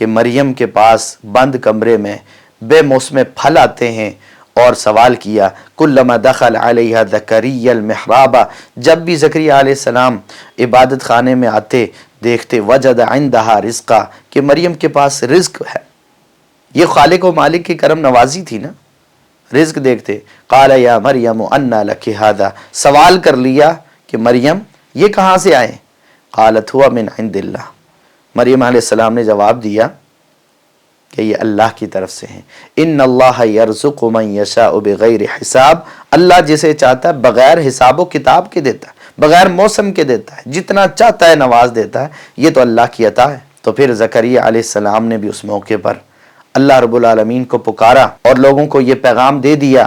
کہ مریم کے پاس بند کمرے میں بے موسم پھل آتے ہیں، اور سوال کیا کلما دخل علیہ زکریا المحراب، جب بھی زکریا علیہ السلام عبادت خانے میں آتے دیکھتے وجد عندہا رزقا، کہ مریم کے پاس رزق ہے۔ یہ خالق و مالک کی کرم نوازی تھی نا، رزق دیکھتے۔ قال یا مریم انا لک ھذا، سوال کر لیا کہ مریم یہ کہاں سے آئے؟ قالت ہوا من عند اللہ، مریم علیہ السلام نے جواب دیا کہ یہ اللہ کی طرف سے ہیں۔ ان اللہ یرزق من یشاء بغیر حساب، اللہ جسے چاہتا ہے بغیر حساب و کتاب کے دیتا ہے، بغیر موسم کے دیتا ہے، جتنا چاہتا ہے نواز دیتا ہے، یہ تو اللہ کی عطا ہے۔ تو پھر زکریا علیہ السلام نے بھی اس موقع پر اللہ رب العالمین کو پکارا اور لوگوں کو یہ پیغام دے دیا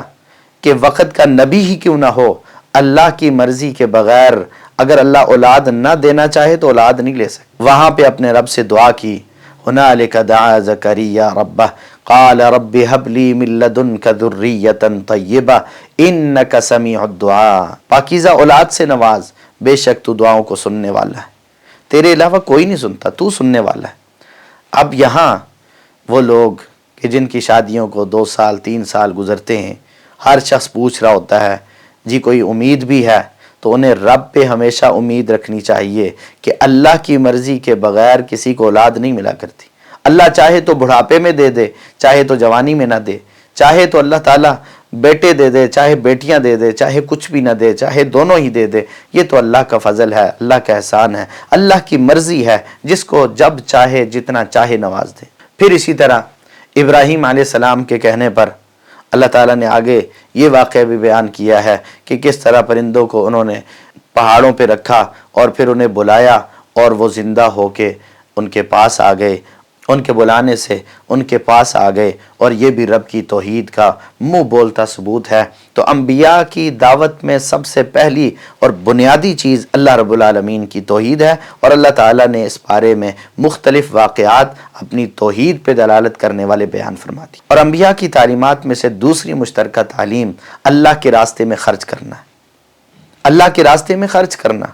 کہ وقت کا نبی ہی کیوں نہ ہو، اللہ کی مرضی کے بغیر اگر اللہ اولاد نہ دینا چاہے تو اولاد نہیں لے سکتے۔ وہاں پہ اپنے رب سے دعا کی، ہنالک دعا زکریا ربہ قال رب ہب لی من لدنک ذریۃ طیبہ انک سمیع الدعاء، پاکیزہ اولاد سے نواز، بے شک تو دعاؤں کو سننے والا ہے، تیرے علاوہ کوئی نہیں سنتا، تو سننے والا ہے۔ اب یہاں وہ لوگ کہ جن کی شادیوں کو 2 سال 3 سال گزرتے ہیں، ہر شخص پوچھ رہا ہوتا ہے جی کوئی امید بھی ہے، تو انہیں رب پہ ہمیشہ امید رکھنی چاہیے کہ اللہ کی مرضی کے بغیر کسی کو اولاد نہیں ملا کرتی۔ اللہ چاہے تو بڑھاپے میں دے دے، چاہے تو جوانی میں نہ دے، چاہے تو اللہ تعالیٰ بیٹے دے دے، چاہے بیٹیاں دے دے، چاہے کچھ بھی نہ دے، چاہے دونوں ہی دے دے، یہ تو اللہ کا فضل ہے، اللہ کا احسان ہے، اللہ کی مرضی ہے، جس کو جب چاہے جتنا چاہے نواز دے۔ پھر اسی طرح ابراہیم علیہ السلام کے کہنے پر اللہ تعالیٰ نے آگے یہ واقعہ بھی بیان کیا ہے کہ کس طرح پرندوں کو انہوں نے پہاڑوں پہ رکھا اور پھر انہیں بلایا اور وہ زندہ ہو کے ان کے پاس آ گئے، ان کے بلانے سے ان کے پاس آ گئے، اور یہ بھی رب کی توحید کا منہ بولتا ثبوت ہے۔ تو انبیاء کی دعوت میں سب سے پہلی اور بنیادی چیز اللہ رب العالمین کی توحید ہے، اور اللہ تعالیٰ نے اس بارے میں مختلف واقعات اپنی توحید پہ دلالت کرنے والے بیان فرما دی۔ اور انبیاء کی تعلیمات میں سے دوسری مشترکہ تعلیم اللہ کے راستے میں خرچ کرنا ہے، اللہ کے راستے میں خرچ کرنا،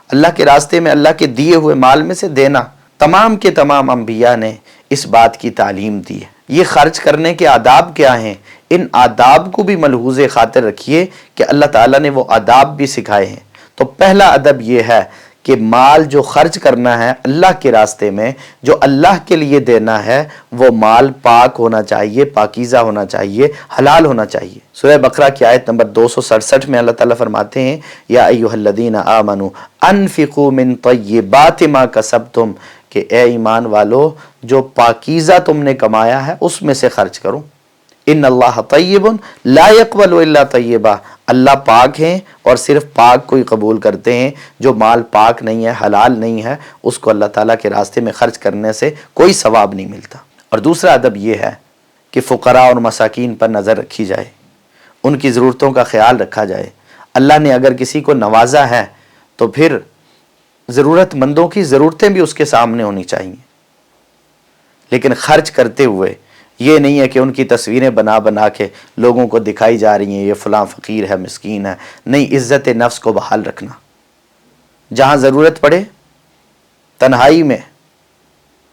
اللہ کے راستے میں اللہ کے دیے ہوئے مال میں سے دینا۔ تمام کے تمام انبیاء نے اس بات کی تعلیم دی ہے۔ یہ خرچ کرنے کے آداب کیا ہیں، ان آداب کو بھی ملحوظ خاطر رکھیے کہ اللہ تعالیٰ نے وہ آداب بھی سکھائے ہیں۔ تو پہلا ادب یہ ہے کہ مال جو خرچ کرنا ہے اللہ کے راستے میں، جو اللہ کے لیے دینا ہے، وہ مال پاک ہونا چاہیے، پاکیزہ ہونا چاہیے، حلال ہونا چاہیے۔ سورہ بقرہ کی آیت نمبر 267 میں اللہ تعالیٰ فرماتے ہیں یا ایھا الذین آمنوا انفقوا من طیبات ما کسبتم، کہ اے ایمان والو جو پاکیزہ تم نے کمایا ہے اس میں سے خرچ کرو۔ ان اللہ طیب لا یقبل الا طیبا، اللہ پاک ہیں اور صرف پاک کو ہی قبول کرتے ہیں۔ جو مال پاک نہیں ہے، حلال نہیں ہے، اس کو اللہ تعالیٰ کے راستے میں خرچ کرنے سے کوئی ثواب نہیں ملتا۔ اور دوسرا ادب یہ ہے کہ فقراء اور مساکین پر نظر رکھی جائے، ان کی ضرورتوں کا خیال رکھا جائے۔ اللہ نے اگر کسی کو نوازا ہے تو پھر ضرورت مندوں کی ضرورتیں بھی اس کے سامنے ہونی چاہیے، لیکن خرچ کرتے ہوئے یہ نہیں ہے کہ ان کی تصویریں بنا بنا کے لوگوں کو دکھائی جا رہی ہیں یہ فلاں فقیر ہے، مسکین ہے۔ نہیں، عزت نفس کو بحال رکھنا، جہاں ضرورت پڑے تنہائی میں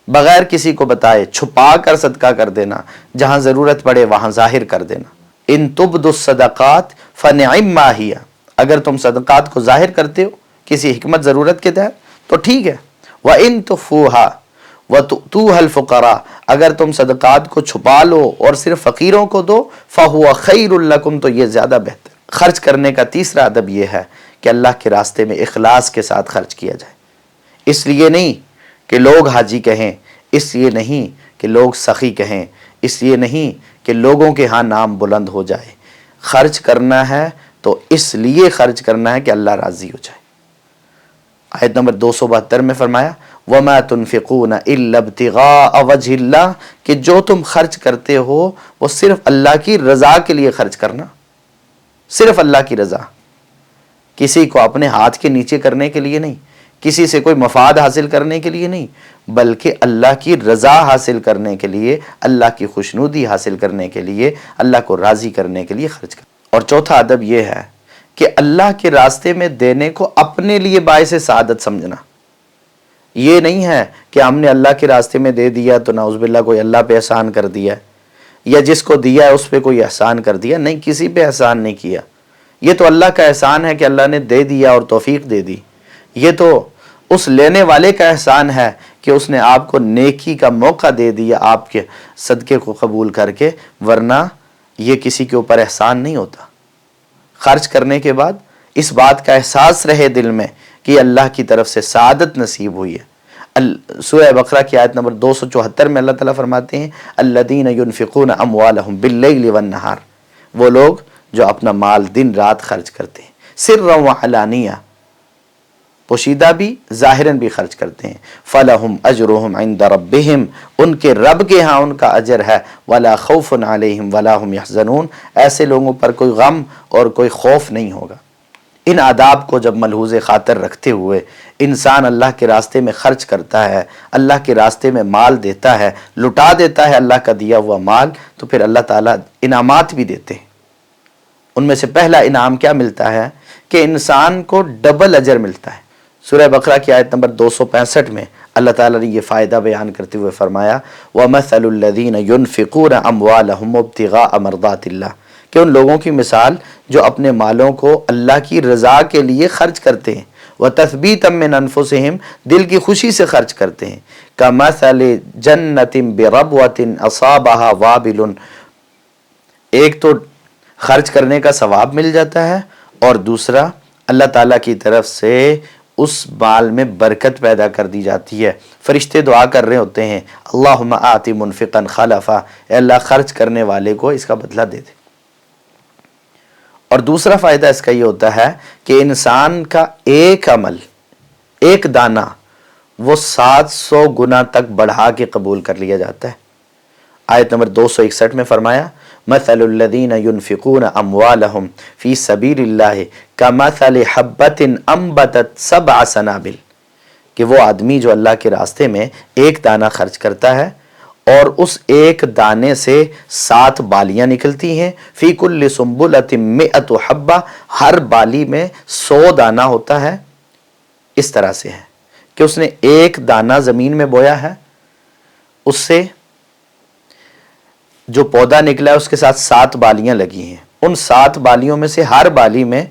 بغیر کسی کو بتائے چھپا کر صدقہ کر دینا، جہاں ضرورت پڑے وہاں ظاہر کر دینا۔ ان تبدوا الصدقات فنعما ہی، اگر تم صدقات کو ظاہر کرتے ہو کسی حکمت ضرورت کے تحت تو ٹھیک ہے۔ وَإِن تُخْفُوهَا وَتُؤْتُوهَا الْفُقَرَاءَ، اگر تم صدقات کو چھپا لو اور صرف فقیروں کو دو فَهُوَ خَيْرٌ لَكُمْ، تو یہ زیادہ بہتر۔ خرچ کرنے کا تیسرا ادب یہ ہے کہ اللہ کے راستے میں اخلاص کے ساتھ خرچ کیا جائے، اس لیے نہیں کہ لوگ حاجی کہیں، اس لیے نہیں کہ لوگ سخی کہیں، اس لیے نہیں کہ لوگوں کے ہاں نام بلند ہو جائے۔ خرچ کرنا ہے تو اس لیے خرچ کرنا ہے کہ اللہ راضی ہو جائے۔ آیت نمبر 272 میں فرمایا وَمَا تُنْفِقُونَ إِلَّا ابْتِغَاءَ وَجْهِ اللَّهِ، کہ جو تم خرچ کرتے ہو وہ صرف اللہ کی رضا کے لیے خرچ کرنا، صرف اللہ کی رضا، کسی کو اپنے ہاتھ کے نیچے کرنے کے لیے نہیں، کسی سے کوئی مفاد حاصل کرنے کے لیے نہیں، بلکہ اللہ کی رضا حاصل کرنے کے لیے، اللہ کی خوشنودی حاصل کرنے کے لیے، اللہ کو راضی کرنے کے لیے خرچ کرنا۔ اور چوتھا ادب یہ ہے کہ اللہ کے راستے میں دینے کو اپنے لیے باعث سعادت سمجھنا، یہ نہیں ہے کہ ہم نے اللہ کے راستے میں دے دیا تو نعوذ باللہ کوئی اللہ پہ احسان کر دیا، یا جس کو دیا ہے اس پہ کوئی احسان کر دیا. نہیں، کسی پہ احسان نہیں کیا. یہ تو اللہ کا احسان ہے کہ اللہ نے دے دیا اور توفیق دے دی. یہ تو اس لینے والے کا احسان ہے کہ اس نے آپ کو نیکی کا موقع دے دیا آپ کے صدقے کو قبول کر کے، ورنہ یہ کسی کے اوپر احسان نہیں ہوتا. خرچ کرنے کے بعد اس بات کا احساس رہے دل میں کہ اللہ کی طرف سے سعادت نصیب ہوئی ہے. سورہ بقرہ کی آیت نمبر 274 میں اللہ تعالیٰ فرماتے ہیں الذین ينفقون اموالهم باللیل والنہار، وہ لوگ جو اپنا مال دن رات خرچ کرتے ہیں، سرا وعلانیہ، پوشیدہ بھی ظاہراً بھی خرچ کرتے ہیں. فلہم اجرہم عند ربہم، ان کے رب کے ہاں ان کا اجر ہے. ولا خوف علیہم ولا هم یحزنون، ایسے لوگوں پر کوئی غم اور کوئی خوف نہیں ہوگا. ان آداب کو جب ملحوظ خاطر رکھتے ہوئے انسان اللہ کے راستے میں خرچ کرتا ہے، اللہ کے راستے میں مال دیتا ہے، لٹا دیتا ہے اللہ کا دیا ہوا مال، تو پھر اللہ تعالیٰ انعامات بھی دیتے ہیں. ان میں سے پہلا انعام کیا ملتا ہے کہ انسان کو ڈبل اجر ملتا ہے. سورہ بقرہ کی آیت نمبر 265 میں اللہ تعالیٰ نے یہ فائدہ بیان کرتے ہوئے فرمایا وَمَثَلُ الَّذِينَ يُنْفِقُونَ أَمْوَالَهُمْ ابْتِغَاءَ مَرْضَاتِ اللَّهِ، کہ ان لوگوں کی مثال جو اپنے مالوں کو اللہ کی رضا کے لیے خرچ کرتے ہیں، وَتَثْبِيتًا مِّنْ أَنفُسِهِمْ، دل کی خوشی سے خرچ کرتے ہیں. كَمَثَلِ جَنَّةٍ بِرَبْوَةٍ أَصَابَهَا وَابِلٌ، ایک تو خرچ کرنے کا ثواب مل جاتا ہے، اور دوسرا اللہ تعالیٰ کی طرف سے اس مال میں برکت پیدا کر دی جاتی ہے. فرشتے دعا کر رہے ہوتے ہیں اللہم آتی منفقا خلفا، اے اللہ خرچ کرنے والے کو اس کا بدلہ دے دے. اور دوسرا فائدہ اس کا یہ ہوتا ہے کہ انسان کا ایک عمل، ایک دانہ، وہ 700 گنا تک بڑھا کے قبول کر لیا جاتا ہے. آیت نمبر 261 میں فرمایا مثل الذین ينفقون اموالهم فی سبیل اللہ کمثل حبۃ انبتت 7 سنابل، کہ وہ آدمی جو اللہ کے راستے میں ایک دانہ خرچ کرتا ہے اور اس ایک دانے سے 7 بالیاں نکلتی ہیں. فی کل سنبلۃ 100 حبہ، ہر بالی میں 100 دانہ ہوتا ہے. اس طرح سے ہے کہ اس نے ایک دانہ زمین میں بویا ہے، اس سے جو پودا نکلا ہے اس کے ساتھ 7 بالیاں لگی ہیں. ان 7 بالیوں میں سے ہر بالی میں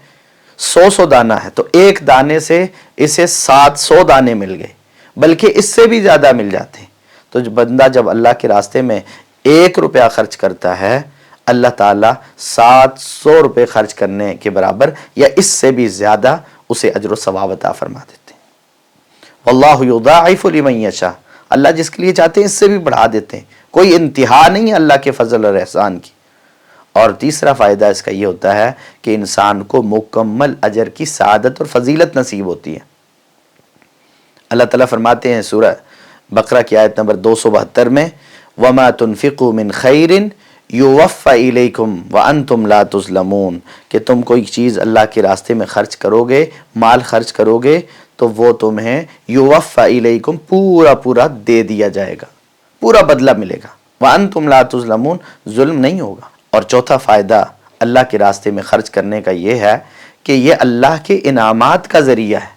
100 دانہ ہے، تو ایک دانے سے اسے 700 دانے مل گئے، بلکہ اس سے بھی زیادہ مل جاتے ہیں. تو بندہ جب اللہ کے راستے میں 1 روپیہ خرچ کرتا ہے، اللہ تعالیٰ 700 روپے خرچ کرنے کے برابر یا اس سے بھی زیادہ اسے اجر و ثواب عطا فرما دیتے ہیں. واللہ یضاعف لمن یشاء، اللہ جس کے لیے چاہتے ہیں اس سے بھی بڑھا دیتے ہیں. کوئی انتہا نہیں ہے اللہ کے فضل اور احسان کی. اور تیسرا فائدہ اس کا یہ ہوتا ہے کہ انسان کو مکمل اجر کی سعادت اور فضیلت نصیب ہوتی ہے. اللہ تعالیٰ فرماتے ہیں سورہ بقرہ کی آیت نمبر 272 میں وَمَا تُنْفِقُوا مِنْ خَيْرٍ يُوَفَّ إِلَيْكُمْ وَأَنْتُمْ لَا تُظْلَمُونَ، کہ تم کوئی چیز اللہ کے راستے میں خرچ کرو گے، مال خرچ کرو گے، تو وہ تمہیں یوفّ الیکم، پورا پورا دے دیا جائے گا، پورا بدلہ ملے گا. وَأَنْتُمْ لَا تُظْلَمُونَ، ظلم نہیں ہوگا. اور چوتھا فائدہ اللہ کے راستے میں خرچ کرنے کا یہ ہے کہ یہ اللہ کے انعامات کا ذریعہ ہے،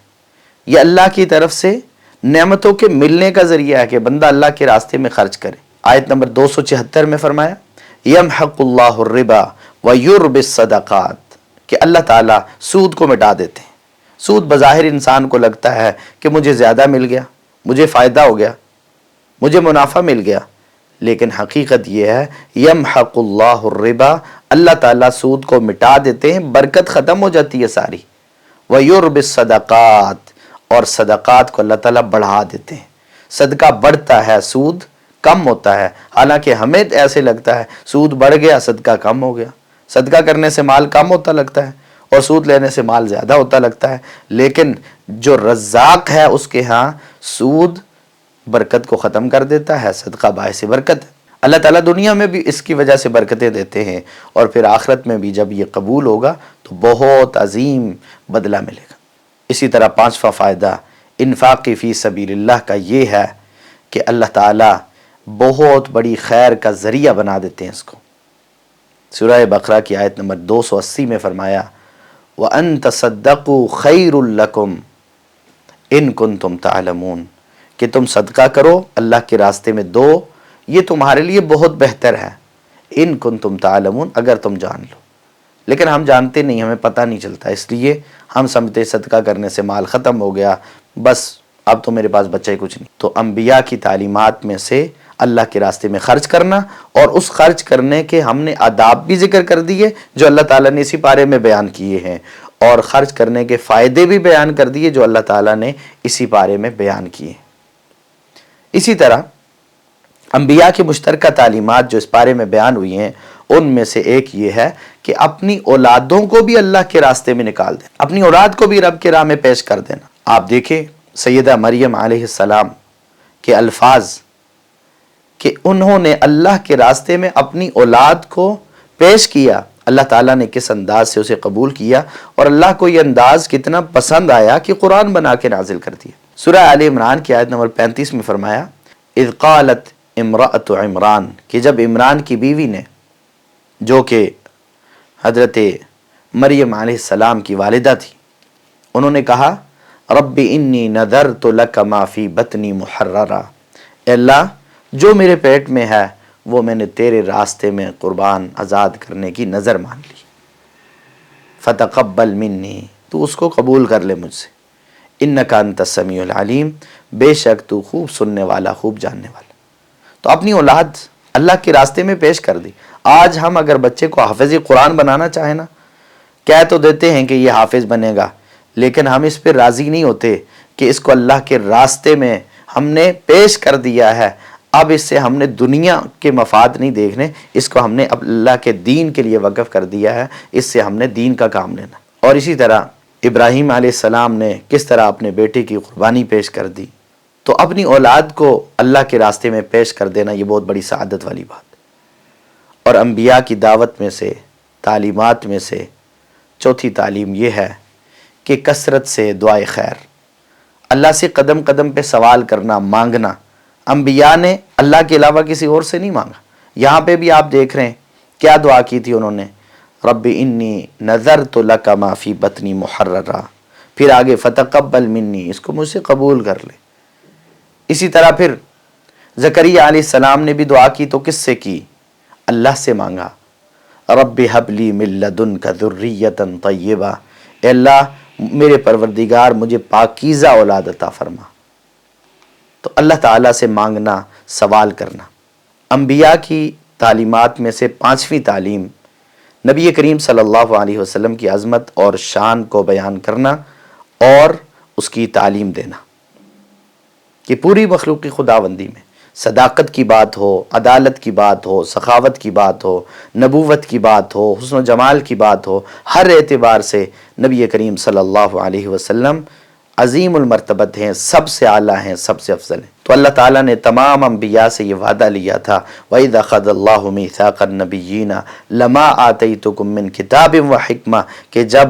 یہ اللہ کی طرف سے نعمتوں کے ملنے کا ذریعہ ہے کہ بندہ اللہ کے راستے میں خرچ کرے. آیت نمبر 276 میں فرمایا یمحق اللہ الربا ویربی الصدقات، کہ اللہ تعالیٰ سود کو مٹا دیتے ہیں. سود بظاہر انسان کو لگتا ہے کہ مجھے زیادہ مل گیا، مجھے فائدہ ہو گیا، مجھے منافع مل گیا، لیکن حقیقت یہ ہے یمحق اللہ الربا، اللہ تعالیٰ سود کو مٹا دیتے ہیں، برکت ختم ہو جاتی ہے ساری. ویربی الصدقات، اور صدقات کو اللہ تعالیٰ بڑھا دیتے ہیں. صدقہ بڑھتا ہے، سود کم ہوتا ہے. حالانکہ ہمیں ایسے لگتا ہے سود بڑھ گیا صدقہ کم ہو گیا، صدقہ کرنے سے مال کم ہوتا لگتا ہے اور سود لینے سے مال زیادہ ہوتا لگتا ہے. لیکن جو رزاق ہے اس کے ہاں سود برکت کو ختم کر دیتا ہے، صدقہ باعث برکت ہے. اللہ تعالیٰ دنیا میں بھی اس کی وجہ سے برکتیں دیتے ہیں، اور پھر آخرت میں بھی جب یہ قبول ہوگا تو بہت عظیم بدلہ ملے گا. اسی طرح پانچواں فائدہ انفاق فی سبیل اللہ کا یہ ہے کہ اللہ تعالیٰ بہت بڑی خیر کا ذریعہ بنا دیتے ہیں اس کو. سورہ بقرہ کی آیت نمبر 280 میں فرمایا وَأَن تَصَدَّقُوا خَيْرٌ لَكُمْ إِن كُنتُمْ تَعْلَمُونَ، کہ تم صدقہ کرو، اللہ کے راستے میں دو، یہ تمہارے لیے بہت بہتر ہے، ان کنتم تعلمون، اگر تم جان لو۔ لیکن ہم جانتے نہیں، ہمیں پتہ نہیں چلتا، اس لیے ہم سمجھتے صدقہ کرنے سے مال ختم ہو گیا، بس اب تو میرے پاس بچہ ہی کچھ نہیں۔ تو انبیاء کی تعلیمات میں سے اللہ کے راستے میں خرچ کرنا، اور اس خرچ کرنے کے ہم نے آداب بھی ذکر کر دیے جو اللہ تعالیٰ نے اسی پارے میں بیان کیے ہیں، اور خرچ کرنے کے فائدے بھی بیان کر دیے جو اللہ تعالیٰ نے اسی پارے میں بیان کیے ہیں۔ اسی طرح انبیاء کی مشترکہ تعلیمات جو اس بارے میں بیان ہوئی ہیں، ان میں سے ایک یہ ہے کہ اپنی اولادوں کو بھی اللہ کے راستے میں نکال دیں، اپنی اولاد کو بھی رب کے راہ میں پیش کر دینا۔ آپ دیکھیں سیدہ مریم علیہ السلام کے الفاظ کہ انہوں نے اللہ کے راستے میں اپنی اولاد کو پیش کیا، اللہ تعالیٰ نے کس انداز سے اسے قبول کیا، اور اللہ کو یہ انداز کتنا پسند آیا کہ قرآن بنا کے نازل کر دیا۔ سورہ آل عمران کی آیت نمبر 35 میں فرمایا اذ قالت امرأۃ عمران، کہ جب عمران کی بیوی نے، جو کہ حضرت مریم علیہ السلام کی والدہ تھی، انہوں نے کہا رب انی نذرت لک ما فی بطنی محررا، اے اللہ جو میرے پیٹ میں ہے وہ میں نے تیرے راستے میں قربان آزاد کرنے کی نظر مان لی، فتقبل منی، تو اس کو قبول کر لے مجھ سے، انک انت السمیع العلیم، بے شک تو خوب سننے والا، خوب جاننے والا۔ تو اپنی اولاد اللہ کے راستے میں پیش کر دی۔ آج ہم اگر بچے کو حافظ قرآن بنانا چاہیں نا، کہہ تو دیتے ہیں کہ یہ حافظ بنے گا، لیکن ہم اس پہ راضی نہیں ہوتے کہ اس کو اللہ کے راستے میں ہم نے پیش کر دیا ہے، اب اس سے ہم نے دنیا کے مفاد نہیں دیکھنے، اس کو ہم نے اللہ کے دین کے لیے وقف کر دیا ہے، اس سے ہم نے دین کا کام لینا۔ اور اسی طرح ابراہیم علیہ السلام نے کس طرح اپنے بیٹے کی قربانی پیش کر دی، تو اپنی اولاد کو اللہ کے راستے میں پیش کر دینا یہ بہت بڑی سعادت والی بات۔ اور انبیاء کی دعوت میں سے، تعلیمات میں سے چوتھی تعلیم یہ ہے کہ کثرت سے دعائے خیر، اللہ سے قدم قدم پہ سوال کرنا، مانگنا۔ انبیاء نے اللہ کے علاوہ کسی اور سے نہیں مانگا۔ یہاں پہ بھی آپ دیکھ رہے ہیں کیا دعا کی تھی انہوں نے، رب انی نذرت لک ما فی بطنی محررا، پھر آگے فتقبل منی، اس کو مجھ سے قبول کر لے۔ اسی طرح پھر زکریا علیہ السلام نے بھی دعا کی تو کس سے کی؟ اللہ سے مانگا، رب حب لی من لدنک ذریۃ طیبہ، اے اللہ میرے پروردگار مجھے پاکیزہ اولاد عطا فرما۔ تو اللہ تعالیٰ سے مانگنا، سوال کرنا۔ انبیاء کی تعلیمات میں سے پانچویں تعلیم نبی کریم صلی اللہ علیہ وسلم کی عظمت اور شان کو بیان کرنا اور اس کی تعلیم دینا کہ پوری مخلوق خداوندی میں صداقت کی بات ہو، عدالت کی بات ہو، سخاوت کی بات ہو، نبوت کی بات ہو، حسن و جمال کی بات ہو، ہر اعتبار سے نبی کریم صلی اللہ علیہ وسلم عظیم المرتبت ہیں، سب سے اعلیٰ ہیں، سب سے افضل ہیں۔ تو اللہ تعالیٰ نے تمام انبیاء سے یہ وعدہ لیا تھا وَإِذْ أَخَذَ اللَّهُ مِيثَاقَ النَّبِيِّينَ لَمَا آتَيْتُكُم مِّن كِتَابٍ وَحِكْمَةٍ، کہ جب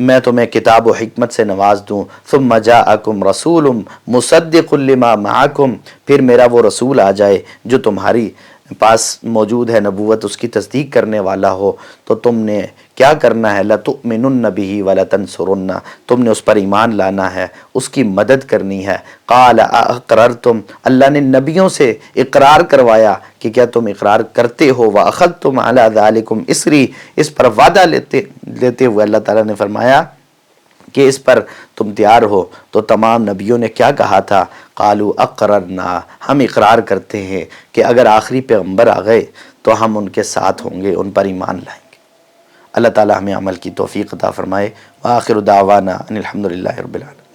میں تمہیں کتاب و حکمت سے نواز دوں، ثم جاءکم رسول مصدق لما معکم، پھر میرا وہ رسول آ جائے جو تمہاری پاس موجود ہے نبوت اس کی تصدیق کرنے والا ہو، تو تم نے کیا کرنا ہے، لَتُؤْمِنُنَّ بِهِ وَلَتَنْصُرُنَّ، تم نے اس پر ایمان لانا ہے، اس کی مدد کرنی ہے۔ قَالَ أَأَقْرَرْتُمْ، اللہ نے نبیوں سے اقرار کروایا کہ کیا تم اقرار کرتے ہو، وَأَخَذْتُمْ عَلَى ذَلِكُمْ إِصْرِي، اس پر وعدہ لیتے ہوئے اللہ تعالیٰ نے فرمایا کہ اس پر تم تیار ہو۔ تو تمام نبیوں نے کیا کہا تھا، قالوا اقررنا، ہم اقرار کرتے ہیں کہ اگر آخری پیغمبر آ گئے تو ہم ان کے ساتھ ہوں گے، ان پر ایمان لائیں گے۔ اللہ تعالیٰ ہمیں عمل کی توفیق عطا فرمائے۔ وآخر دعوانا ان الحمد للہ رب العالمین۔